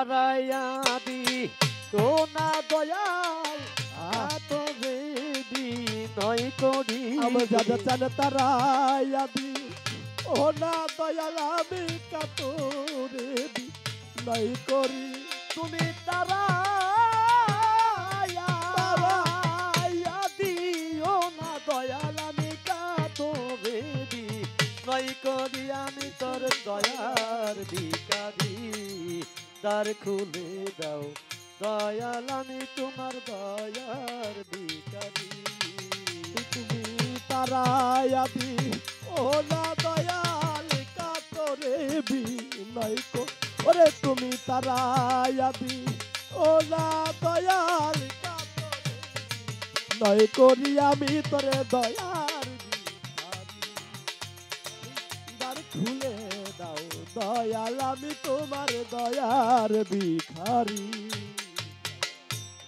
তারাইয়া দি তো না দয়াল তবে বিনয় করি আমজাদ চান তারাইয়া দি ও না দয়াল আমি কাতরে বিনয় করি তুমি তারাইয়া দিও না দয়াল আমি কাতরে বিনয় করি আমি তোর দয়ার ভিখারি দ্বার খুলে দাও দয়াল আমি তোমার দয়ার ভিখারি তুমি তারাইয়া দি ও না দয়াল কাতরে বিনয় করি ওরে তুমি তারাইয়া দি ও না দয়াল কাতরে নয় করি আমি তোরে দয়ার ভিখারি দ্বার খুলে দাও দয়াল আমি তোমার দয়ার ভিখারি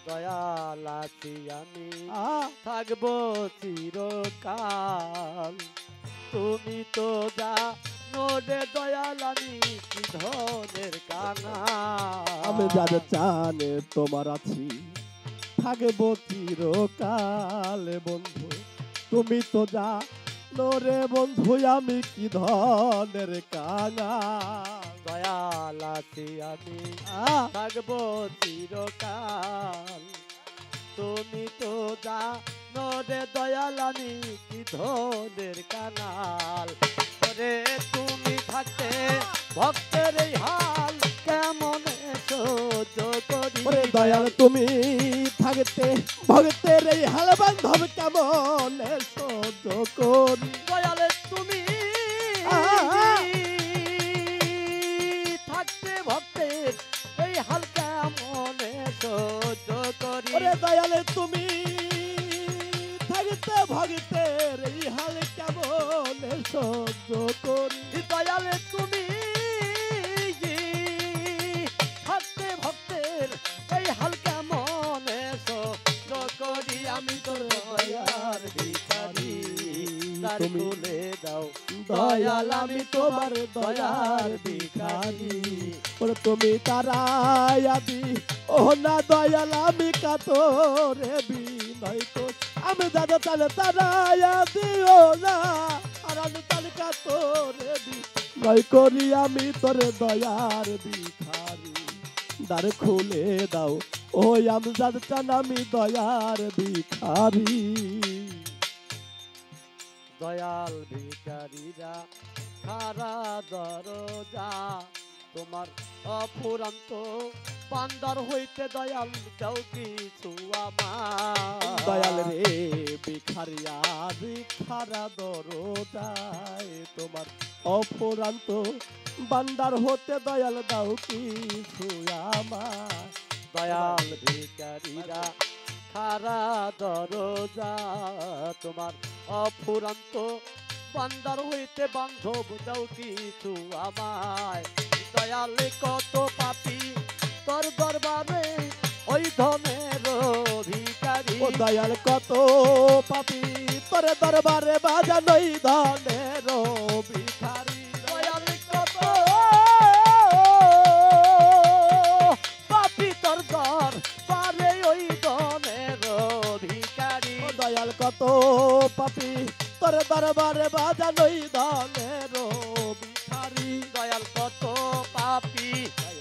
দয়াল আছি আমি আ থাকবো চিরকাল তুমি তো জানো রে দয়াল আমি কি ধনের কানা আমি যাদের চানে তোমার আছি থাকবো চিরকাল বন্ধু তুমি তো জানো রে বন্ধু আমি কি ধনের কাঙা দয়াল আছি আমি থাকবো চিরকাল তুমি তো জানো রে দয়াল আমি কি ধনের কানাল ওরে তুমি থাকতে ভক্তের এই হাল কেমন সহ্য করি ওরে দয়াল তুমি থাকতে ভক্তের এই হাল বান্ধব কেমন সহ্য করি দয়াল তুমি থাকতে ভক্তের এই হাল কেমন সহ্য করি ওরে দয়াল তুমি থাকতে ভক্তের এই হাল কেমন সহ্য করি দয়াল তুমি থাকতে ভক্তের এই হাল কেমন সহ্য করি আমি তোর দয়ার ভিখারি দ্বার খুলে দাও দয়াল আমি তোমার দয়ার ভিখারি ওরে তুমি তারাইয়া দি ও না দয়াল আমি কাতরে বিনয় করি আমি দাদা তালে তারাইয়া দিও না আর আমি তালে কাতরে বিনয় করি আমি তোরে দয়ার ভিখারি দ্বার খুলে দাও ওই আমি দাদা চান আমি দয়ার ভিখারি দয়াল ভিখারিরা খারা দরজা তোমার অফুরান্ত পান্ডার হইতে দয়াল দাও কিছু আমার দয়াল রে ভিখারিয়া ভিখারা দরজায় তোমার অফুরান্ত বান্দার হতে দয়াল দাও কিছু আমার দয়াল ভিখারিরা খারা দরজা তোমার অফুরান্ত বান্দার হইতে বান্ধব দাও কিছু আমায় দয়াল কত পাপী তোর দরবারে ওই ধনের ভিখারি ও দয়াল কত পাপি তোর দরবারে বাজানোই ধনের ভিখারি দয়াল কত পাপী তোর দরবারে ওই ধনের ভিখারি ও দয়াল কত পাপি তোর দরবারে বাজানোই ধনের ভিখারি দয়াল কত পাপী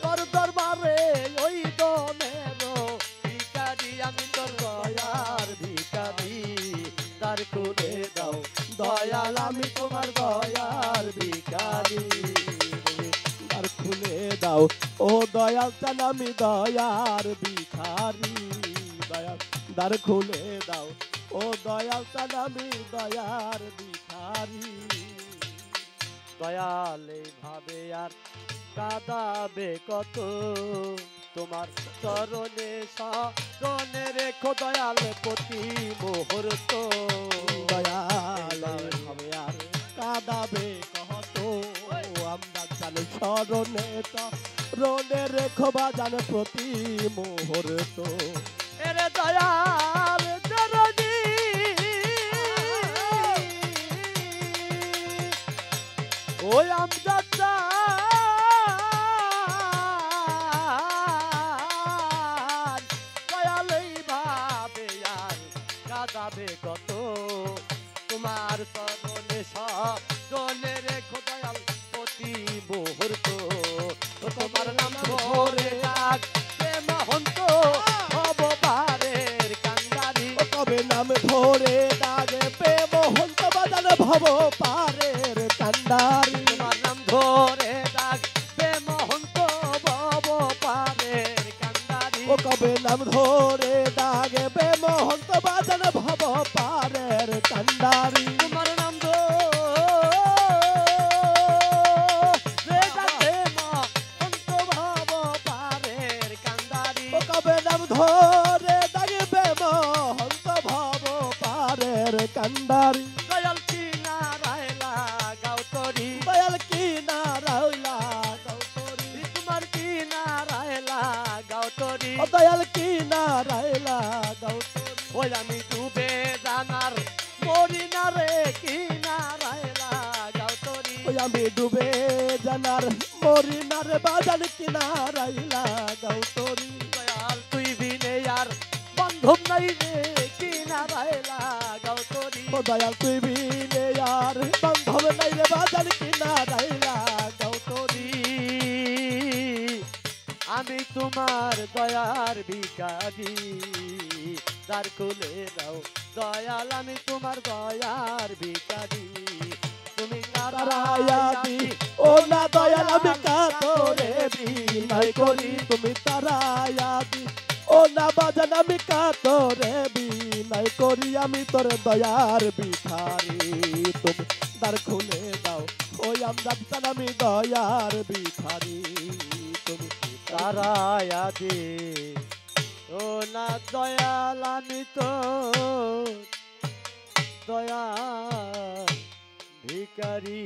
তোর দরবারে ওই ধনের ভিখারি আমি তোর দয়ার ভিখারি দ্বার খুলে দাও দয়াল আমি তোমার দয়ার ভিখারি আর খুলে দাও ও দয়াল চান আমি দয়ার ভিখারি দয়াল দ্বার খুলে দাও ও দয়াল চান আমি দয়ার ভিখারি দয়াল এইভাবে আর কাঁদাবে কত তোমার চরণে শরণে রেখো দয়াল প্রতি মুহূর্ত দয়াল হবে আর কাঁদাবে কত আমরা জান স্মরণে রণে রেখো বাজান প্রতি মুহূর্ত এরে দয়াল জননী ওই আমজাদ ভব পারের কান্ডারি তোমার নাম ধরে ডাকবে মহন্ত ভব পারের কান্ডারি ও কবে নাম ধরে ডাকবে মহন্ত বাজান ভব পারের কান্ডারি তোমার নাম ধরে ডাকবে মহন্ত ভব পারের কান্ডারি ও কবে নাম ধরে ডাকবে মহন্ত ভব পারের কান্ডারি দয়াল কি নারায়লা গাউতরি দয়াল কি নারায়লা গৌতরি তোমার কি নারায়লা গাউতরি ও দয়াল কি নারায়লা গৌতরি ওই আমি ডুবে জানার মরি না রে কি নারায়লা গাউতরি ওই আমি ডুবে জানার মরি নার বাজান কি নারায়লা গৌতরি দয়াল তুই বিনে আর বন্ধব নাই রে কি নারায়লা গাউতরি ও দয়াল তুই বিনে আর বান্ধব নাই রে বাজান কি নারায়লা গৌতরি আমি তোমার দয়ার ভিখারি দ্বার খুলে দাও দয়াল আমি তোমার দয়ার ভিখারি তুমি তারায়াদি ও না দয়াল আমি কাতরে বিনয় করি তুমি তারায়াদি ও না বাজান আমি কাতরে বিনয় করি আমি তোর দয়ার ভিখারি তুমি দ্বার খুলে দাও ওই আমদাদ চান আমি দয়ার ভিখারি তুমি তারায়া দে ও না দয়াল আমি তো দয়া ভিখারি